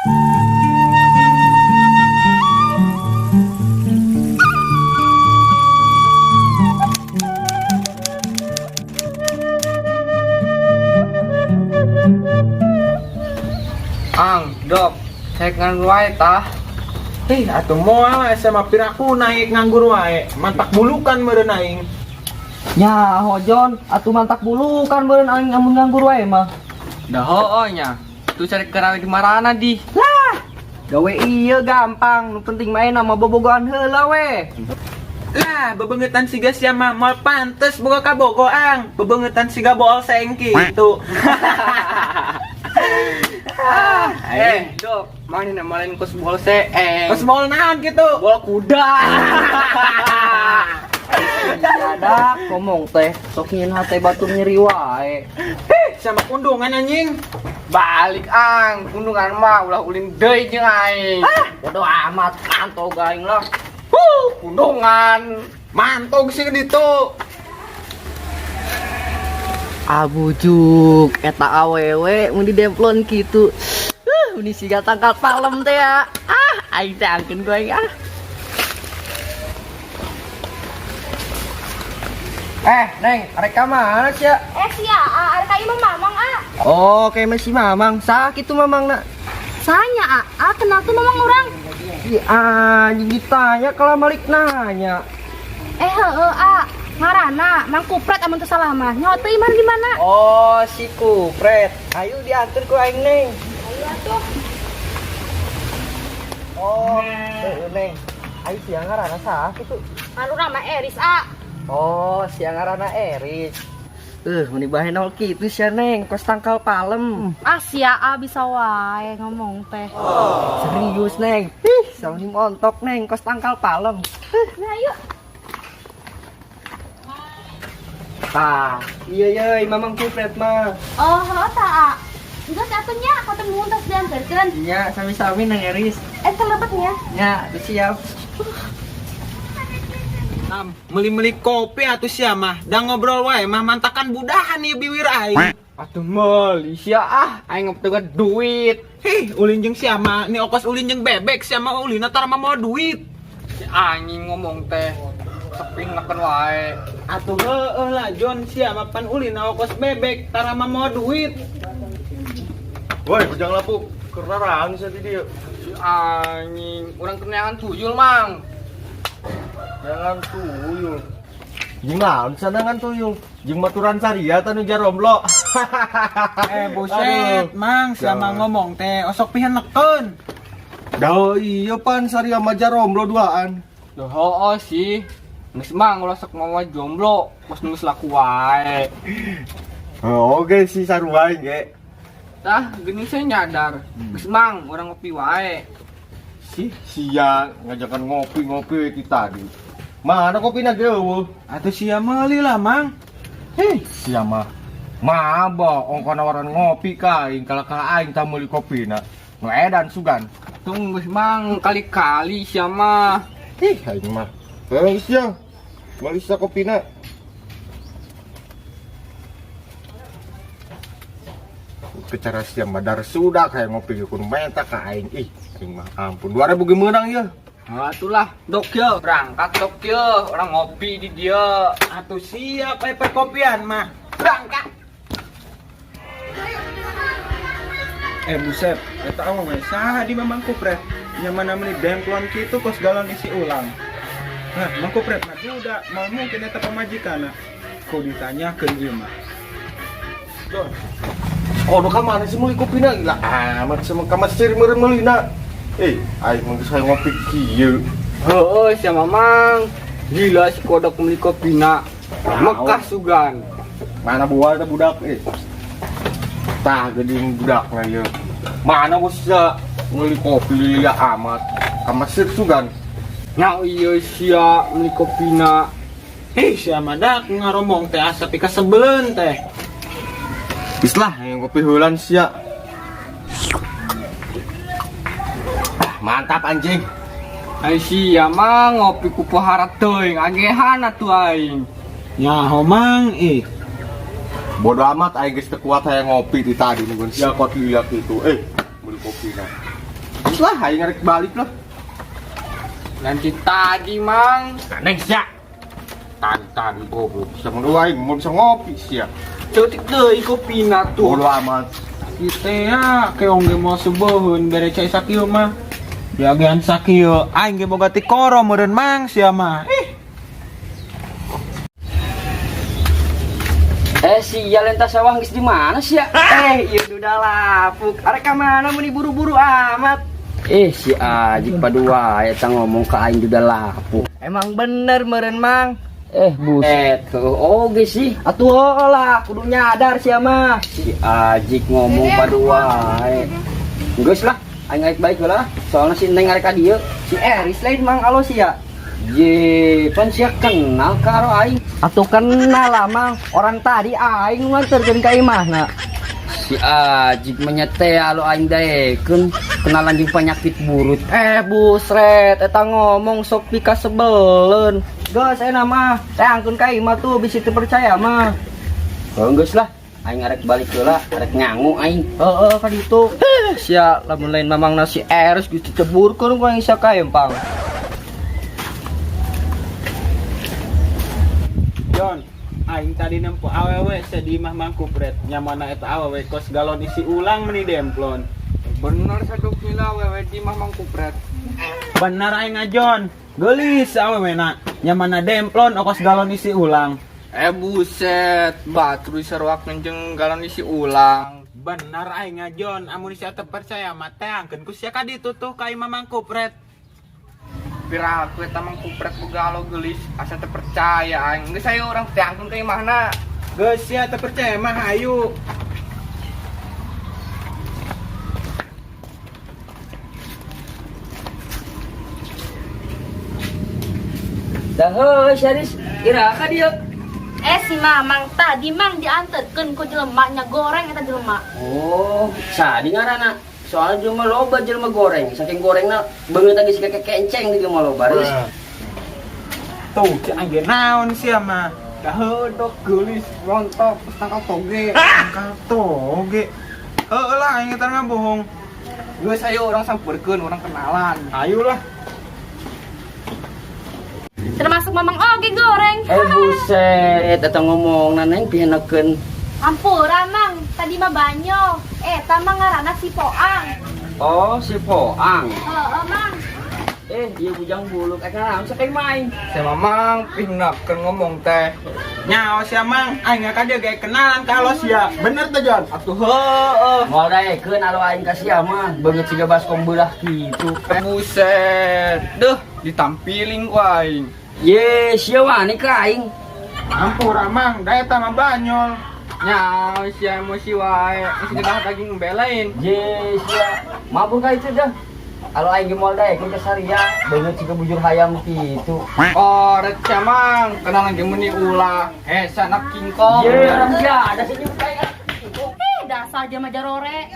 Ang, dok, cek nganggur wae tah. Atuh moal sama piraku naik nganggur wae. Mantak bulukan meureun aing. Nya hojon atuh mantak bulu kan beureun aing amun nganggur wae mah. Dah hooh nya. Tu cari karawe di marana di. Lah, gawe ieu gampang, nu penting main sama bobogohan heula we. Lah, bebengetan siga sia mah moal pantes boga kabogoang. Bebengetan siga bool sengki itu. Dok, mana malin kos bol seeng. Kos bool naon kitu? Bola kuda. Ada ngomong teh, sok nyeun hate batur nyeri wae. Sama kundungan anjing. Balik ang, kundungan mah ulah ulin deui jeung aing. Bodoh amat, antog aing lah. Kundungan. Mantog sih ditu. Abujuk, eta awewe mun didemplon kitu. Ini siga tangkal palem teh ya. Aing teh angkeun gue aing Neng, arek ka mana sia? Sia, ada kayak imam mamang Oh, kayak masih mamang. Sakit tuh mamang nak. Sanya kenal tuh mamang orang. Anjing ditanya kalau Malik nanya. Ngarana, mang kupret amun teu salah mah. Nyoto iman di mana? Oh, si kupret. Ayo diantar ku aing neng. Ayo atuh. Oh, neng. Ayo siang ngarana sakit tuh. Anu nama Eris Oh, siang ngarana Eris. Meni bae nol kitu sia neng, kos tangkal palem. Sia bisa wae ngomong teh. Serius neng. Sauni montok neng, kos tangkal palem. Nah, yuk. Iya mamang kupret mah. Oh, ta. Enggak atunya ketemu tas diantarkeun. Iya, sami-sami nang Eris. Kelepetnya. Ya, siap. Meli-meli kopi atuh sia mah. Da ngobrol wae mah mantakan budahan ieu biwir aing. Atuh meuli sia aing ngeptegan duit. Ulin jeung sia mah, ni ongkos ulin jeung bebek sia mah ulina tar mah mau duit. Si anjing ngomong teh. Seping ngakeun wae. Atuh heueuh lah John sia mah pan ulin ongkos bebek tar mah mau duit. Woi, bujang lapuk. Keraraan sa di dieu. Si anjing, urang keneangan tuyul, Mang. Jangan tuyul. Jeung naon sanangan tuyul? Jeung maturan saria tanu jaromblo. Buset, Mang, sia mah ngomong teh osok pihan nekeun. Dah iya pan saria mah jaromblo duaan. Duh hooh sih. Geus Mang ulah sok mama jomblo, pas geus laku wae. Oke si sarua ge. Tah, geuning saya nyadar. Geus Mang, urang ngopi wae. Sia ngajakan ngopi-ngopi we kita tadi. Mana kopina ge eueuh? Atuh sia meuli lah, Mang. Sia mah. Maba ongkon nawaran ngopi ka aing kalau ka aing tah meuli kopina. Nu edan sugan. Tunggu geus Mang, kali-kali sia mah. Aing mah. Sia. Malisa kopina. Kecara sia madar sudah kayak ngopi kun menta ka aing. Aing mah ampun 2000 ge meunang ya. Atulah, dok ye, berangkat dok ye, orang ngopi di dia. Atuh sia pepe kopian mah. Berangkat. Buset, eta awewe saha di Mamang Kupret? Nya mana meuli demplon kitu kos galon isi ulang. Nah, Mang Kupret mah duda, mau mungkin eta pamajikanna. Ku ditanyakeun ieu mah. Don. Oh, nu ka mana sih meuli kopina gila amat sama ka masir meureun meulina. Aing mah geus hayang ngopi kieu. Heueuh sia Mamang. Gila si kodok meuli kopina. Mekah sugan. Mana buah teh budak tah geuning budakna ieu. Mana bisa meuli kopi lilia amat. Ka masir sugan. Nya ieu sia meuli kopina. Sia mah dak ngaromong teh asa pika sebeleun teh. Geus lah hayang ngopi heulan sia. Mantap anjing. Ai sia mah ngopi ku paharat teuing agehan atuh aing. Nyaho Mang Bodoh amat aing geus teu kuat hayang ngopi di tadi nungguan sia kot liat itu. Meuli kopina. Bos lah, aing ngarek balik lah. Nanti tadi mang. Neng sia. Tadi goblok. Sama lu aing mau bisa ngopi sia. Cotik deh kopi na tuh. Bodo amat. Kita ya keong ge mau subuhun bere cai sakieu mah. Diagean sakieu aing ge boga ti koro meureun mang sia mah. Si Yalenta sawah geus di mana sih ya? Iya udah lapuk. Arek ka mana meni buru-buru amat. Si Ajik padua eta ngomong ka aing udah lapuk. Emang bener meureun Mang. Buset, oge sih. Atuh lah kudu nyadar sia mah. Si Ajik ngomong padua. Geus lah, aing ngarek baik lah. Soalnya si Neng arek ka dieu, si Eris lain Mang alo sia. Pan sia kenal karo aing. Atuh kenal lah Mang. Orang tadi aing nganterkeun ka imahna. Si Ajik menyete alo aing daekeun kenalan jeung penyakit burut. Busret eta ngomong sok pika sebeleun. Geus ena mah, teangkeun ka imah tuh bisi teu percaya mah. Geus lah, aing arek balik heula, arek ngangu aing. Heeh ka ditu. Sia lamun lain mamangna si Eris geus diceburkeun ku aing sia ka empang. Jon, aing tadi nempo awewe sedih mah mangkupret. Nyamana eta awewe kos galon isi ulang meni demplon. Bener sadok mila wewe di mah mang kupret. Benar aing ngajon. Geulis awewe na. Nyamana demplon okos galon isi ulang. Buset, batru seruak jeung galon isi ulang. Benar aing ngajon. Amun sia teu percaya mah teangkeun ku sia ka ditu tuh ka imah mangkupret. Piraku eta mang kupret boga alo geulis asa teu percaya aing. Geus aya urang teangkeun ka imahna. Geus sia teu percaya mah hayu. Dah heuh Syaris, ira ka dieu. Si Mamang tadi Mang dianterkeun ku jelema nya goreng eta jelema. Oh, sadi ngaranna. Soalnya jelema loba jelema goreng. Saking gorengna beungeut geus keke kenceng di jelema loba geus. Tuh, cek aing ge naon sia mah. Dah hedok geulis rontok tangkal toge. Angkal toge. Heuh lah aing eta mah bohong. Geus aya urang sampeurkeun, urang kenalan. Ayo lah. Termasuk Mamang oge goreng. Buset, eta ngomongna Neng pihenekeun. Ampura Mang, tadi mah banyo. Eta mah ngaranna si Poang. Oh, si Poang. Heeh Mang. Ieu bujang buluk eta naon saking main. Saya mamang pinakeun ngomong teh. Nyaho sia Mang, aing ka dieu ge kenalan ka alo sia. Bener teh Jon? Atuh heueuh. Moal daekeun alo aing ka sia mah, beungeut siga baskom beulah kitu. Buset, deuh ditampilin ku aing. Sia wani ka aing. Ampura Mang, da eta mah banyol. Nya sia emosi wae, geus gedah daging embelain. Sia mabur ka itu dah. Alo aing ge moal daekeun ka saria, beungeut siga bujur hayam kitu. Oh, rek camang, kenalan ge meuni ulah. Sanak kingkong. Ada sih juga ya. Dasar dia mah jarore.